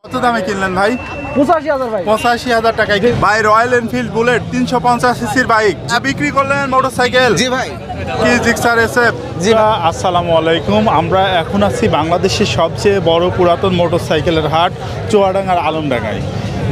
কত দামে কিনলেন ভাই? 85,000 ভাই। 85,000 টাকায় ভাই। রয়্যাল এনফিল্ড বুলেট 350 সিসির বাইক বিক্রি করলেন মোটরসাইকেল। জি ভাই। কি জিক্সার এসএফ। জি। আসসালামু আলাইকুম। আমরা এখন আছি বাংলাদেশের সবচেয়ে বড় পুরাতন মোটরসাইকেলের হাট চুয়াডাঙ্গার আলমডাঙ্গায়।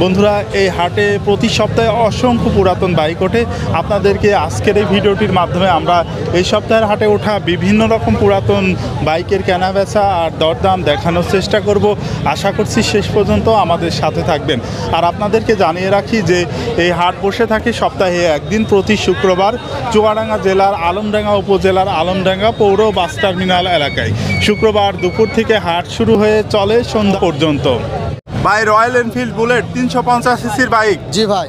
বন্ধুরা, এই হাটে প্রতি সপ্তাহে অসংখ্য পুরাতন বাইক ওঠে। আপনাদেরকে আজকের এই ভিডিওটির মাধ্যমে আমরা এই সপ্তাহের হাটে ওঠা বিভিন্ন রকম পুরাতন বাইকের কেনাবেচা আর দরদাম দেখানোর চেষ্টা করব। আশা করছি শেষ পর্যন্ত আমাদের সাথে থাকবেন। আর আপনাদেরকে জানিয়ে রাখি যে এই হাট বসে থাকে সপ্তাহে একদিন, প্রতি শুক্রবার চুয়াডাঙ্গা জেলার আলমডাঙ্গা উপজেলার আলমডাঙ্গা পৌর বাস টার্মিনাল এলাকায়। শুক্রবার দুপুর থেকে হাট শুরু হয়ে চলে সন্ধ্যা পর্যন্ত। ভাই, রয়্যাল এনফিল্ড বুলেট 350 সিসির বাইক। জি ভাই।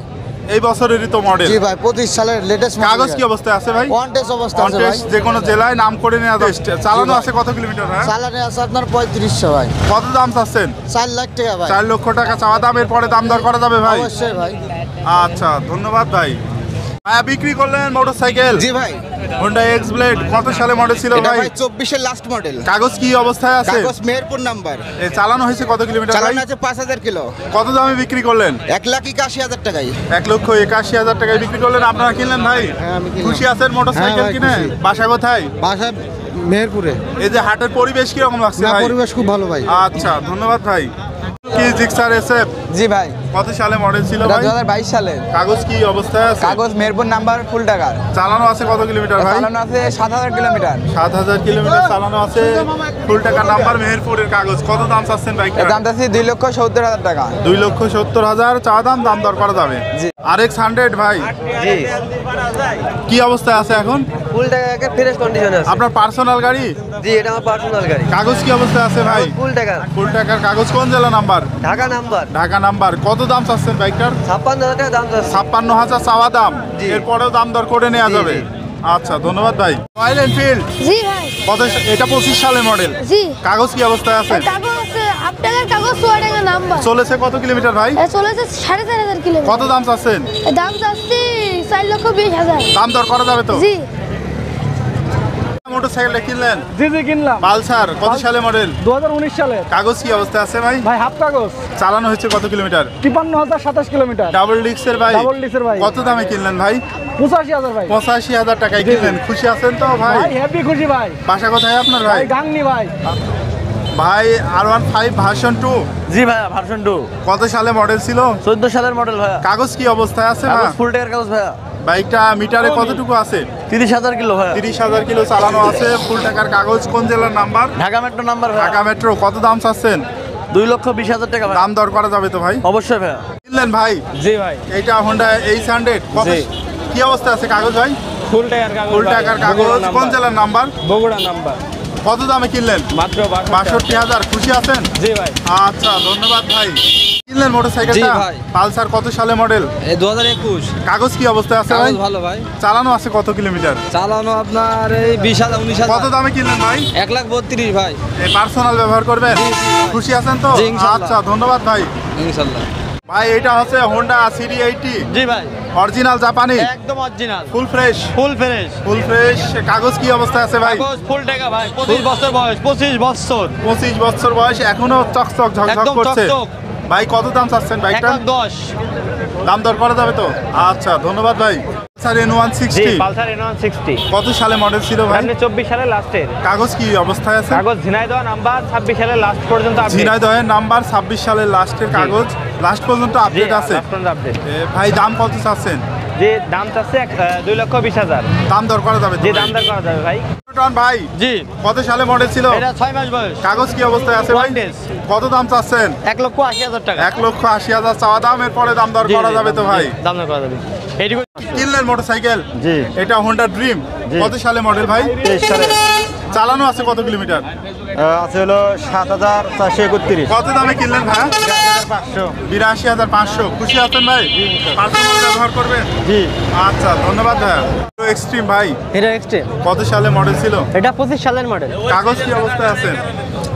এই বছরেরই তো মডেল। জি ভাই, 25 সালের লেটেস্ট মডেল। কাগজ কি অবস্থায় আছে ভাই? ওয়ান টেস্ট অবস্থা আছে ভাই। যে কোনো জেলায় নাম করে নেওয়া যায়। চালানো আছে কত কিলোমিটার? হ্যাঁ, চালানে আছে আপনার 3500 ভাই। কত দাম চাচ্ছেন? 4 লাখ টাকা ভাই। 4 লক্ষ টাকা চাওয়া দাম। এরপরে দাম দর করা যাবে ভাই? অবশ্যই ভাই। আচ্ছা, ধন্যবাদ ভাই। বিক্রি করলেন মোটরসাইকেল। জি ভাই। হোন্ডা এক্স ব্লেড কত সালে মডেল ছিল এটা ভাই? ভাই 24 এর লাস্ট মডেল। কাগজ কি অবস্থায় আছে? কাগজ মেহেরপুর নাম্বার। এই চালানো হয়েছে কত কিলোমিটার ভাই? চালানো আছে 5000 কিলো। কত দামে বিক্রি করলেন? 1,81,000 টাকায়। 1,81,000 টাকায় বিক্রি করলেন। আপনারা কিনলেন ভাই? হ্যাঁ, আমি কিনলাম। খুশি আছেন মোটরসাইকেল হ্যাঁ ভাই, কিনে? খুশি। বাসা কোথায়? বাসা মেহেরপুরে। এই যে হাটের পরিবেশ কি রকম লাগছে না, ভাই? পরিবেশ খুব ভালো ভাই। আচ্ছা, ধন্যবাদ ভাই। কি জিক্সার এসএফ জি ভাই, কত সালে মডেল ছিল এটা ভাই? 2022 সালের। কাগজ কি অবস্থায় আছে? কাগজ মেহেরপুর নাম্বার, ফুল টাকার। চালানো আছে কত কিলোমিটার ভাই? চালানো আছে 7000 কিলোমিটার। 7000 কিলোমিটার চালানো আছে। ফুল টাকা নাম্বার, মেহেরপুরের কাগজ। কত দাম চাচ্ছেন বাইকটা? এর দাম আছে 2,70,000 টাকা। 2,70,000 চা দাম। দাম দর করা যাবে। জি। RX 100 ভাই জি, কি অবস্থায় আছে এখন? ফুল টাকা ফ্রেশ কন্ডিশনে আছে। আপনার পার্সোনাল গাড়ি? জি, এটা আমার পার্সোনাল গাড়ি। কাগজ কি অবস্থায় আছে ভাই? ফুল টাকা, ফুল টাকার কাগজ। কোন জেলা number? Dhaka number. Dhaka number. কত দাম চাচ্ছেন বাইকটার? 56,000 টাকা দাম আছে। 56,000 চাওয়া দাম। জি। এরপরেও দাম দর করে নেওয়া জি, যাবে। জি। আচ্ছা, ধন্যবাদ ভাই। রয়্যাল এনফিল্ড জি ভাই। কত? এটা 25 সালের মডেল। জি। কাগজ কি অবস্থায় আছে? কাগজ আপনাদের কাগজ চুয়াডাঙ্গা নাম্বার। চলেছে কত কিলোমিটার ভাই? চলেছে 4,500 কিলোমিটার। কত দাম চাচ্ছেন? দাম চাচ্ছি 4,20,000। দাম দর করা যাবে তো? জি। মোটরসাইকেলটা কিনলেন? জি কিনলাম। পালসার কত সালে মডেল? 2019 সালের। কাগজ কি অবস্থায় আছে ভাই? ভাই হাফ কাগজ। চালানো হয়েছে কত কিলোমিটার? 53,027 কিলোমিটার। ডাবল ডিস্কের ভাই? ডাবল ডিস্কের ভাই। কত দামে কিনলেন ভাই? 85,000 ভাই। 85,000 টাকায় কিনলেন। খুশি আছেন তো ভাই? ভাই হ্যাপি খুশি ভাই। বাসা কোথায় আপনার ভাই? ভাই গাংনি ভাই। ভাই R15 ভার্সন 2 জি ভাইয়া, ভার্সন 2। কত সালে মডেল ছিল? 14 সালের মডেল ভাইয়া। কাগজ কি অবস্থায় আছে ভাই? ফুল টাকার কাগজ ভাইয়া। বাইকটা মিটারে কতটুকু আছে? 30,000 কিলো ভাইয়া। 30,000 কিলো চালানো আছে। ফুল টাকার কাগজ। কোন জেলার নাম্বার? ঢাকা মেট্রো নাম্বার ভাইয়া। ঢাকা মেট্রো। কত দাম চাচ্ছেন? 2,20,000 টাকা ভাইয়া। দাম দর করা যাবে তো ভাই? অবশ্যই ভাইয়া। কিনলেন ভাই? জি ভাই। এইটা হোন্ডা H100 কত? জি। কি অবস্থা আছে কাগজ ভাই? ফুল টাকার কাগজ। ফুল টাকার কাগজ। কোন জেলার নাম্বার? বগুড়া নাম্বার। কত দামে কিনলেন? মাত্র 62,000। খুশি আছেন? জি ভাই। আচ্ছা, ধন্যবাদ ভাই। কিনলেন মোটরসাইকেলটা? জি ভাই। পালসার কত সালে মডেল? এই 2021। কাগজ কি অবস্থায় আছে ভাই? ভালো ভাই। চালানো আছে কত কিলোমিটার? চালানো আপনার এই 20,000 কত 19,000। দামে কিনলেন ভাই? 1,32,000 ভাই। এই পার্সোনাল ব্যবহার করবেন? খুশি আছেন তো? জি, ইনশাআল্লাহ। আচ্ছা, ধন্যবাদ ভাই। ইনশাআল্লাহ। ভাই, এটা হচ্ছে হোন্ডা CD80 জি ভাই, অরিজিনাল জাপানি। একদম original, full fresh. Full fresh. Full fresh. কাগজ কি অবস্থায় আছে ভাই? কাগজ ফুল টাকা ভাই। 25 বছর বয়স। 25 বছর। 25 বছর বয়স, এখনো চকচক ঝকঝক একদম করছে। চকচক। ভাই, কত দাম চাচ্ছেন বাইকটা? 1,10,000। দাম দর করা যাবে তো? আচ্ছা, ধন্যবাদ ভাই। স্যার জি, N160 পালসার N160। কত সালে মডেল ছিল ভাই? 24 সালের লাস্টের। কাগজ কি অবস্থায় আছে? কাগজ ঝিনাইদহ নাম্বার, 26 সালের লাস্ট পর্যন্ত আপডেট। ঝিনাইদহের নাম্বার, 26 সালের লাস্টের কাগজ। লাস্ট পর্যন্ত আপডেট আছে। আপডেট। ভাই, দাম কত চাচ্ছেন? যে দাম চাচ্ছে 2,20,000। দাম দর করা যাবে তো যে ভাই? দাম দর করা যাবে ভাই। টন ভাই, জি, কত সালে মডেল ছিল? এটা 6 মাস বয়স। কাগজ কি অবস্থায় আছে ভাই? One days। কত দাম চাচ্ছেন? 1,80,000 টাকা। 1,80,000 চাওয়া দাম। এরপরে দাম দর জি, করা জি, যাবে তো ভাই? দাম দর করা যাবে। এইটুকু। কিনলেন মোটরসাইকেল? জি। এটা হোন্ডা ড্রিম কত সালে মডেল ভাই? 23 সালে। চালানো আছে কত কিলোমিটার? আছে হলো 7,431। কত দামে কিনলেন ভাই? 500। 82,500। খুশি আছেন ভাই? পার্সোনাল ব্যবহার করবেন? জি। আচ্ছা, ধন্যবাদ ভাই। এক্সট্রিম ভাই এটা এক্সট্রিম। কত সালে মডেল ছিল? এটা 25 সালের মডেল। কাগজ কি অবস্থায় আছে?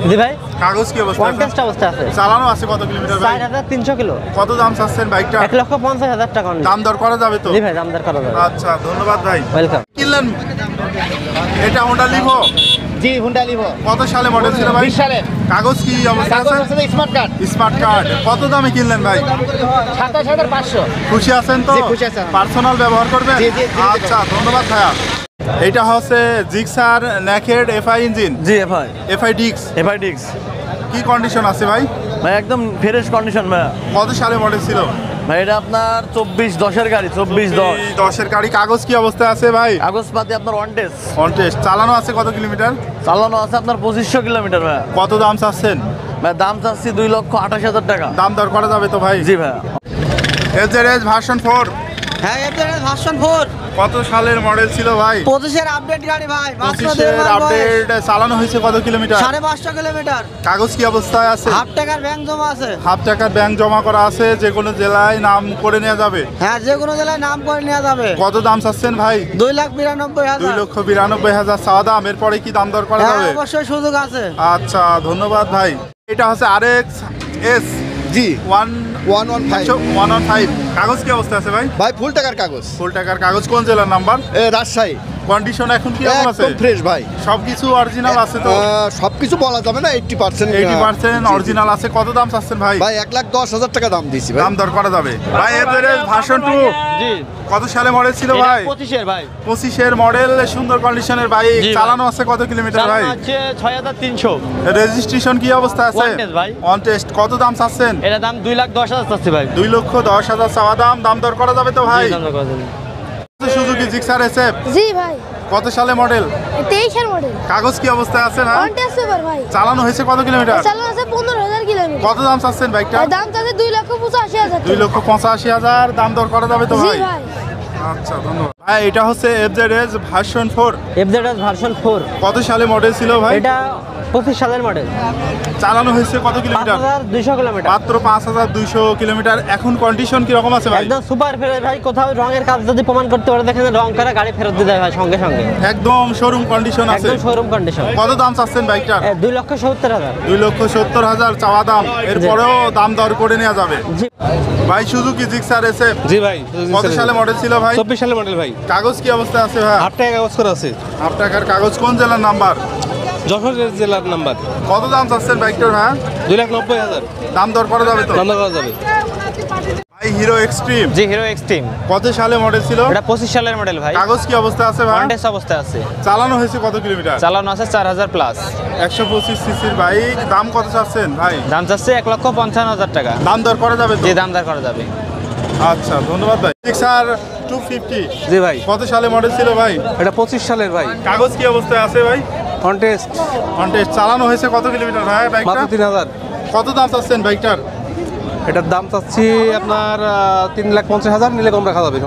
জি ভাই কাগজ কি অবস্থা আছে? কন্টেস্ট অবস্থা আছে চালানো আছে কত কিলোমিটার ভাই? 4300 কিলো। কত দাম চাচ্ছেন বাইকটা? 1,50,000 টাকা only। দাম দর করা যাবে তো? জি ভাই দাম দর করা যাবে। আচ্ছা ধন্যবাদ ভাই। ওয়েলকাম। কিনলেন এটা হোন্ডা লিভো, জি হুন্ডা লিভো কত সালে মডেল ছিল ভাই? 20 সালের কাগজ কি অবস্থা আছে? স্মার্ট কার্ড স্মার্ট কার্ড কত দামে কিনলেন ভাই? 27500। খুশি আছেন তো? জি, খুশি আছি। পার্সোনাল ব্যবহার করবেন? জি, জি, জি, আচ্ছা ধন্যবাদ ভাইয়া। এটা হচ্ছে জিক্সার নেকেড এফআই ইঞ্জিন, জি ভাই এফআই ডিক্স। এফআই ডিক্স কি কন্ডিশন আছে ভাই? ভাই একদম ফ্রেশ কন্ডিশন ভাই। কত সালে মডেল ছিল? ভাই এটা আপনার 24-10 গাড়ি, 24-10। 10-এর গাড়ি। কাগজ কি অবস্থা আছে ভাই? কাগজপাতি আপনার ওয়ান টেস্ট। On test. চালানো আছে কত কিলোমিটার? চালানো আছে আপনার 2500 কিলোমিটার ভাই। কত দাম চাচ্ছেন? ভাই দাম চাচ্ছি 2,28,000 টাকা। দাম দর করা যাবে তো ভাই? জি ভাই এফজেড ভার্সন 4 হ্যাঁ এফজেড ভার্সন 4 কত সালের মডেল ছিল ভাই? 25 আপডেট গাড়ি ভাই, 25-এর আপডেট। চালানো হয়েছে কত কিলোমিটার? 550 কিলোমিটার। কাগজ কি অবস্থায় আছে? হাফ টাকার ব্যাংক জমা আছে। হাফ টাকার ব্যাংক জমা করা আছে, যে কোনো জেলায় নাম করে নেওয়া যাবে। হ্যাঁ যে কোনো জেলায় নাম করে নেওয়া যাবে। কত দাম চাচ্ছেন ভাই? 2,92,000। 2,92,000 চাওয়া দাম। এরপরে কি দাম দর করা হ্যাঁ যাবে? অবশ্যই সুযোগ আছে। আচ্ছা ধন্যবাদ ভাই। এটা হচ্ছে আরএক্স এস জি 115। 115 কাগজ কি অবস্থা আছে ভাই? ভাই ফুল টাকার কাগজ, ফুল টাকার কাগজ। কোন জেলার নাম্বার? রাজশাহী। কন্ডিশন এখন কি রকম আছে? একদম ফ্রেশ ভাই। সবকিছু অরিজিনাল আছে তো? সবকিছু বলা যাবে না, 80% 80% অরিজিনাল আছে। কত দাম চাচ্ছেন ভাই? ভাই 1,10,000 টাকা দাম দিয়েছি ভাই। দাম দর করা যাবে ভাই। এফজেড ভার্সন 2 জি কত সালে মডেল ছিল ভাই? 25-এর ভাই। 25-এর মডেল, সুন্দর কন্ডিশনের বাইক। জি ভাই। চালানো আছে কত কিলোমিটার ভাই? চালানো আছে 6,300। রেজিস্ট্রেশন কি অবস্থা আছে? On test ভাই। On test. কত দাম চাচ্ছেন? এটা দাম 2,10,000 চাচ্ছি ভাই। 2,10,000 চাওয়া দাম। দাম দর করা যাবে তো ভাই? জি, দাম দর করা যাবে। সুজুকি জিক্সার এসএফ জি ভাই কত সালে মডেল? 23-এর মডেল। কাগজ কি অবস্থায় আছে ভাই? কন্টেস্ট পেপার ভাই। চালানো হয়েছে কত কিলোমিটার? চালানো আছে 15,000 কিলোমিটার। কত দাম চাচ্ছেন বাইকটা? আর দাম চাচ্ছে 2,85,000 টাকা। 2,85,000 দাম দর করা যাবে তো জি ভাই? ভাই আচ্ছা ধন্যবাদ ভাই। এটা হচ্ছে এফজেড ভার্সন 4 এফজেড ভার্সন 4 কত সালে মডেল ছিল ভাই? এটা 25 সালের মডেল। চালানো হয়েছে কত কিলোমিটার? 5,200 কিলোমিটার। মাত্র 5,200 কিলোমিটার। এখন কন্ডিশন কি রকম আছে ভাই? একদম সুপার ফ্রেশ ভাই। কোথাও রঙের কাজ যদি প্রমাণ করতে পারে দেখেন, রং করা গাড়ি ফেরত দিয়ে দেয় ভাই সঙ্গে সঙ্গে। একদম শোরুম কন্ডিশন আছে। একদম শোরুম কন্ডিশন। কত দাম চাচ্ছেন বাইকটার? 2,70,000। 2,70,000 চাওয়া দাম। এরপরেও দাম দর করে নেওয়া যাবে। জি ভাই সুজুকি জিক্সার এসএফ জি ভাই কত সালে মডেল ছিল ভাই? 24 সালের মডেল ভাই। কাগজ কি অবস্থা আছে ভাই? 8 টাকা কাগজ করা আছে। হাফ টাকার কাগজ। কোন জেলার নাম্বার? যশোর জেলার নাম্বার। কত দাম চাচ্ছেন বাইকটার ভাই? 2,90,000 দাম দর করা যাবে তো? দাম করা যাবে। ভাই হিরো এক্সট্রিম জি হিরো এক্সট্রিম। কত সালে মডেল ছিল? এটা 25 সালের মডেল ভাই। কাগজ কি অবস্থা আছে ভাই? কন্টেস্ট অবস্থায় আছে। চালানো হয়েছে কত কিলোমিটার? চালানো আছে 4,000 প্লাস। 125 সিসির বাইক। দাম কত চাচ্ছেন ভাই? দাম চাচ্ছে 1,55,000 টাকা। দাম দর করা যাবে তো? যে দাম দর করা যাবে। আচ্ছা ধন্যবাদ ভাই। জিক্সার 250 জি ভাই কত সালে মডেল ছিল ভাই? এটা 25 সালের ভাই। কাগজ কি অবস্থায় আছে ভাই? Contest contest. চালানো হয়েছে কত কিলোমিটার ভাই বাইকটা? মাত্র 3,000। কত দাম চাচ্ছেন বাইকটার? এটার দাম চাচ্ছি আপনার 3,50,000, নিলে কম রাখা যাবে।